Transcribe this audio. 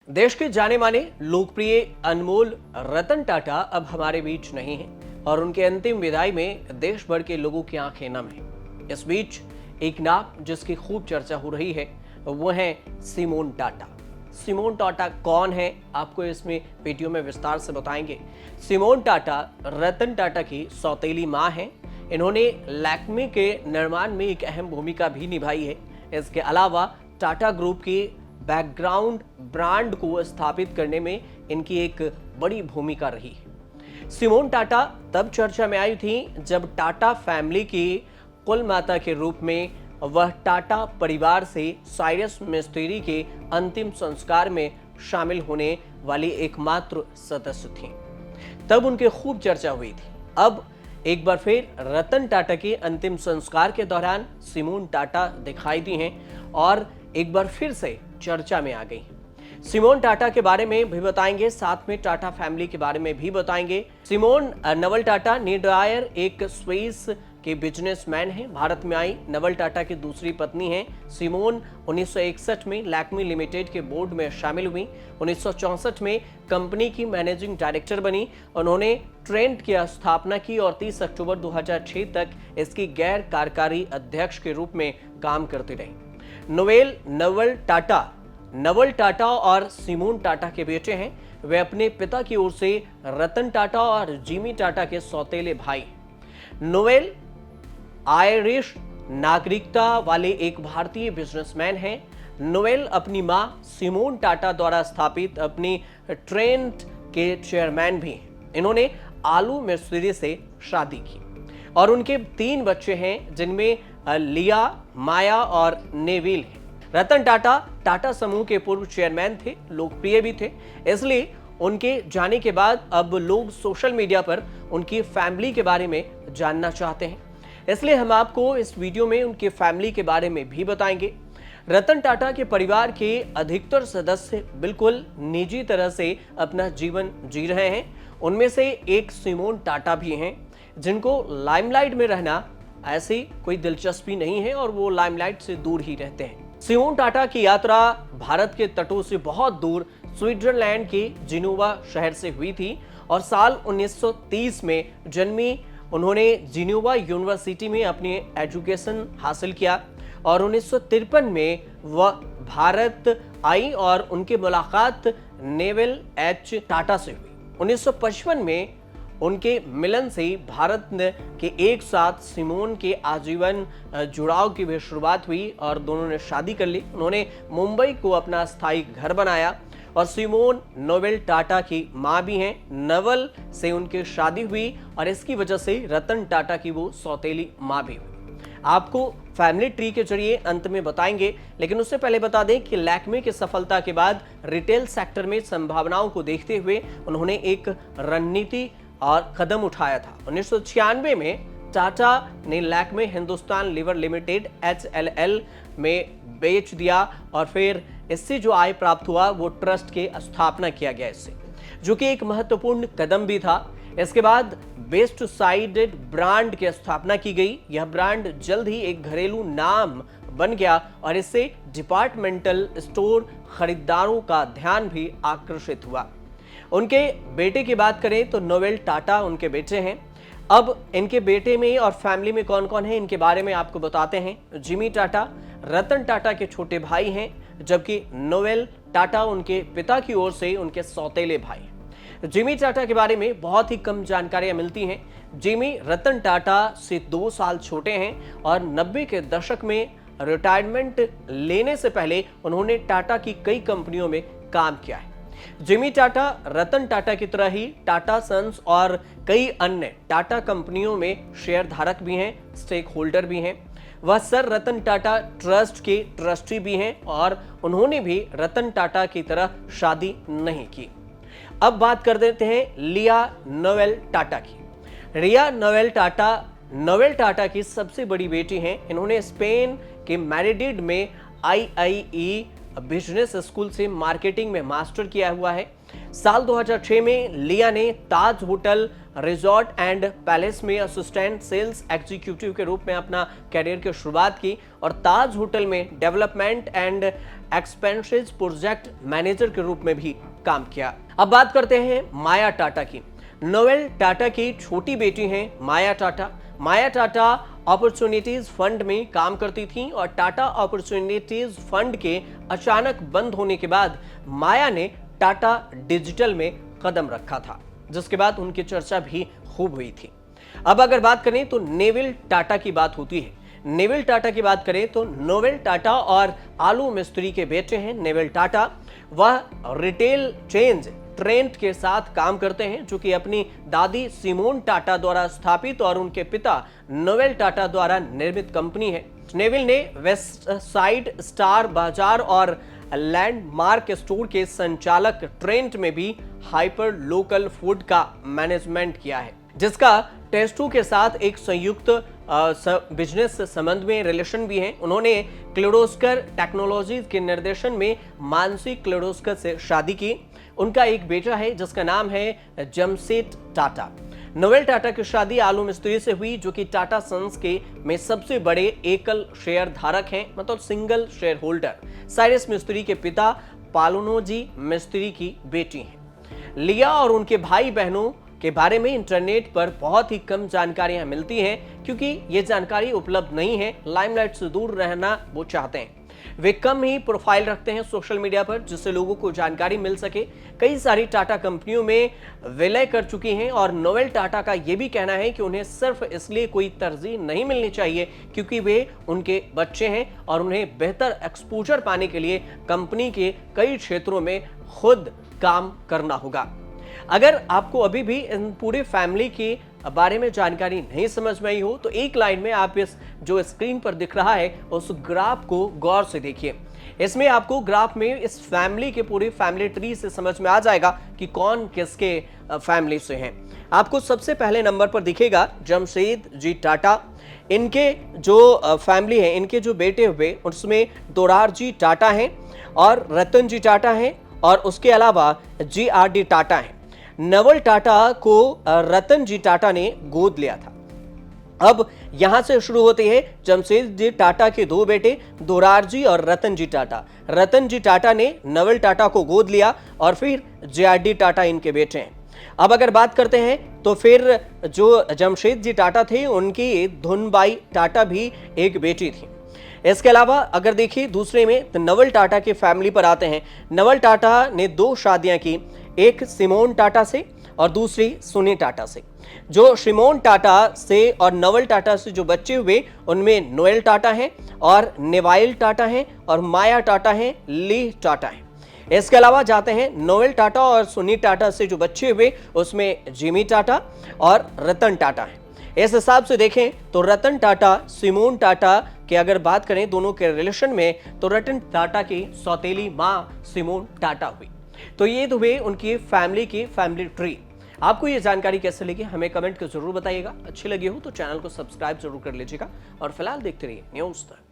देश के जाने माने लोकप्रिय अनमोल रतन टाटा अब हमारे बीच नहीं हैं और उनके अंतिम विदाई में देश भर के लोगों की आंखें नम हैं। इस बीच एक नाम जिसकी खूब चर्चा हो रही है वो है सिमोन टाटा। सिमोन टाटा कौन है, आपको इसमें वीडियो में विस्तार से बताएंगे। सिमोन टाटा रतन टाटा की सौतेली मां हैं। इन्होंने लैक्मे के निर्माण में एक अहम भूमिका भी निभाई है। इसके अलावा टाटा ग्रुप की बैकग्राउंड ब्रांड को स्थापित करने में इनकी एक बड़ी भूमिका रही है। सिमोन टाटा तब चर्चा में आई थी जब टाटा फैमिली की कुल माता के रूप में वह टाटा परिवार से साइरस मिस्त्री के अंतिम संस्कार में शामिल होने वाली एकमात्र सदस्य थी। तब उनकी खूब चर्चा हुई थी। अब एक बार फिर रतन टाटा के अंतिम संस्कार के दौरान सिमोन टाटा दिखाई दी हैं और एक बार फिर से चर्चा में आ गई। सिमोन टाटा के बारे में भी बताएंगे, साथ में टाटा फैमिली के बारे में भी बताएंगे। सिमोन नवल टाटा नीडायर एक स्विस के बिजनेसमैन हैं। भारत में आई नवल टाटा की दूसरी पत्नी हैं। सिमोन 1961 में लैक्मे लिमिटेड के बोर्ड में शामिल हुई। 1964 में कंपनी की मैनेजिंग डायरेक्टर बनी। उन्होंने ट्रेंट की स्थापना की और 30 अक्टूबर 2006 तक इसकी गैर कार्यकारी अध्यक्ष के रूप में काम करती रही। नवल टाटा और सिमोन टाटा के बेटे हैं। वे अपने पिता की ओर से रतन टाटा और जिमी टाटा के सौतेले भाई। नोवेल आयरिश नागरिकता वाले एक भारतीय बिजनेसमैन हैं। नोवेल अपनी मां सिमोन टाटा द्वारा स्थापित अपनी ट्रेंट के चेयरमैन भी हैं। इन्होंने आलू मिस्त्री से शादी की और उनके 3 बच्चे हैं, जिनमें लिया, माया और नेविल हैं। रतन टाटा टाटा समूह के पूर्व चेयरमैन थे, लोकप्रिय भी थे, इसलिए उनके जाने के बाद अब लोग सोशल मीडिया पर उनकी फैमिली के बारे में जानना चाहते हैं। इसलिए हम आपको इस वीडियो में उनके फैमिली के बारे में भी बताएंगे। रतन टाटा के परिवार के अधिकतर सदस्य बिल्कुल निजी तरह से अपना जीवन जी रहे हैं। उनमें से एक सिमोन टाटा भी हैं, जिनको लाइमलाइट में रहना ऐसी कोई दिलचस्पी नहीं है और वो लाइमलाइट से दूर ही रहते हैं। सिमोन टाटा की यात्रा भारत के तटों से बहुत दूर स्विट्जरलैंड के जिनोवा शहर से हुई थी और साल 1930 में जन्मी उन्होंने जिनोवा यूनिवर्सिटी में अपनी एजुकेशन हासिल किया और 1953 में वह भारत आई और उनकी मुलाकात नेवल एच टाटा से हुई। 1955 में उनके मिलन से भारत के एक साथ सिमोन के आजीवन जुड़ाव की भी शुरुआत हुई और दोनों ने शादी कर ली। उन्होंने मुंबई को अपना स्थायी घर बनाया और सिमोन नोवेल टाटा की मां भी हैं। नवल से उनकी शादी हुई और इसकी वजह से रतन टाटा की वो सौतेली मां भी हुई। आपको फैमिली ट्री के जरिए अंत में बताएंगे, लेकिन उससे पहले बता दें कि लैक्मे की सफलता के बाद रिटेल सेक्टर में संभावनाओं को देखते हुए उन्होंने एक रणनीति और कदम उठाया था। 1996 में टाटा ने Lakme Hindustan Lever Limited HLL में बेच दिया और फिर इससे जो आय प्राप्त हुआ वो ट्रस्ट के स्थापना किया गया इससे, जो कि एक महत्वपूर्ण कदम भी था। इसके बाद बेस्ट साइडेड ब्रांड की स्थापना की गई। यह ब्रांड जल्द ही एक घरेलू नाम बन गया और इससे डिपार्टमेंटल स्टोर खरीदारों का ध्यान भी आकर्षित हुआ। उनके बेटे की बात करें तो नोवेल टाटा उनके बेटे हैं। अब इनके बेटे में और फैमिली में कौन कौन है इनके बारे में आपको बताते हैं। जिमी टाटा रतन टाटा के छोटे भाई हैं, जबकि नोवेल टाटा उनके पिता की ओर से उनके सौतेले भाई हैं। जिमी टाटा के बारे में बहुत ही कम जानकारियां मिलती हैं। जिमी रतन टाटा से 2 साल छोटे हैं और 90 के दशक में रिटायरमेंट लेने से पहले उन्होंने टाटा की कई कंपनियों में काम किया है। जिमी टाटा रतन टाटा की तरह ही टाटा सन्स और कई अन्य टाटा कंपनियों में शेयर धारक भी हैं, स्टेक होल्डर भी हैं। वह सर रतन टाटा ट्रस्ट के ट्रस्टी भी हैं और उन्होंने भी रतन टाटा की तरह शादी नहीं की। अब बात कर देते हैं लिया नोवेल टाटा की। रिया नोवेल टाटा की सबसे बड़ी बेटी हैं। इन्होंने स्पेन के मैड्रिड में IIE बिजनेस स्कूल से मार्केटिंग में मास्टर किया हुआ है। साल 2006 में लिया ने ताज होटल रिजॉर्ट एंड पैलेस में असिस्टेंट सेल्स एग्जीक्यूटिव के रूप में अपना कैरियर की शुरुआत की और ताज होटल में development and expenses project manager के रूप में भी काम किया। अब बात करते हैं माया टाटा की। नोएल टाटा की छोटी बेटी हैं माया टाटा। माया टाटा अपॉर्चुनिटीज फंड में काम करती थी और टाटा अपॉर्चुनिटीज फंड के अचानक बंद होने के बाद माया ने टाटा डिजिटल में कदम रखा था, जिसके बाद उनकी चर्चा भी खूब हुई थी। अब अगर बात करें तो नेविल टाटा की बात होती है। नेविल टाटा की बात करें तो नोवेल टाटा और आलू मिस्त्री के बेटे हैं नेविल टाटा। वह रिटेल चेंज ट्रेंड के साथ काम करते हैं, जो कि अपनी दादी सिमोन टाटा द्वारा स्थापित और उनके पिता नोवेल टाटा द्वारा निर्मित कंपनी है। नेविल ने वेस्ट साइड स्टार बाजार और लैंडमार्क स्टोर के संचालक ट्रेंड में भी हाइपर लोकल फूड का मैनेजमेंट किया है, जिसका टेस्टो के साथ एक संयुक्त बिजनेस संबंध में रिलेशन भी है। उन्होंने क्लेडोस्कर टेक्नोलॉजीज के निर्देशन में मानसी क्लेडोस्कर से शादी की। उनका एक बेटा है जिसका नाम है जमशेद टाटा। नोवेल टाटा की शादी आलू मिस्त्री से हुई, जो कि टाटा सन्स के में सबसे बड़े एकल शेयर धारक हैं, मतलब सिंगल शेयर होल्डर। साइरस मिस्त्री के पिता पालोनोजी मिस्त्री की बेटी हैं। लिया और उनके भाई बहनों के बारे में इंटरनेट पर बहुत ही कम जानकारियां मिलती हैं, क्योंकि ये जानकारी उपलब्ध नहीं है। लाइमलाइट से दूर रहना वो चाहते हैं। वे कम ही प्रोफाइल रखते हैं सोशल मीडिया पर, जिससे लोगों को जानकारी मिल सके। कई सारी टाटा कंपनियों में विलय कर चुकी हैं और नोवेल टाटा का यह भी कहना है कि उन्हें सिर्फ इसलिए कोई तरजीह नहीं मिलनी चाहिए क्योंकि वे उनके बच्चे हैं और उन्हें बेहतर एक्सपोजर पाने के लिए कंपनी के कई क्षेत्रों में खुद काम करना होगा। अगर आपको अभी भी इन पूरे फैमिली के बारे में जानकारी नहीं समझ में आई हो तो एक लाइन में आप इस जो स्क्रीन पर दिख रहा है उस ग्राफ को गौर से देखिए। इसमें आपको ग्राफ में इस फैमिली के पूरे फैमिली ट्री से समझ में आ जाएगा कि कौन किसके फैमिली से हैं। आपको सबसे पहले नंबर पर दिखेगा जमशेद जी टाटा। इनके जो फैमिली है, इनके जो बेटे हुए उसमें दोरार जी टाटा हैं और रतन जी टाटा हैं और उसके अलावा GRD टाटा हैं। नवल टाटा को रतन जी टाटा ने गोद लिया था। अब यहां से शुरू होते हैं जमशेद जी टाटा के दो बेटे दोरार जी और रतन जी टाटा। रतन जी टाटा ने नवल टाटा को गोद लिया और फिर GRD टाटा इनके बेटे हैं। अब अगर बात करते हैं तो फिर जो जमशेद जी टाटा थे उनकी धुनबाई टाटा भी एक बेटी थी। इसके अलावा अगर देखिए दूसरे में तो नवल टाटा की फैमिली पर आते हैं। नवल टाटा ने दो शादियां की, एक सिमोन टाटा से और दूसरी सुनी टाटा से। जो सिमोन टाटा से और नवल टाटा से जो बच्चे हुए उनमें नोएल टाटा हैं और नेवाइल टाटा हैं और माया टाटा हैं, ली टाटा हैं। इसके अलावा जाते हैं नोएल टाटा और सुनी टाटा से जो बच्चे हुए उसमें जिमी टाटा और रतन टाटा हैं। इस हिसाब से देखें तो रतन टाटा सिमोन टाटा की अगर बात करें दोनों के रिलेशन में तो रतन टाटा की सौतेली मां सिमोन टाटा हुई। तो ये तो हुए उनकी फैमिली की फैमिली ट्री। आपको ये जानकारी कैसे लगी हमें कमेंट कर जरूर बताइएगा। अच्छी लगी हो तो चैनल को सब्सक्राइब जरूर कर लीजिएगा और फिलहाल देखते रहिए न्यूज़ तक।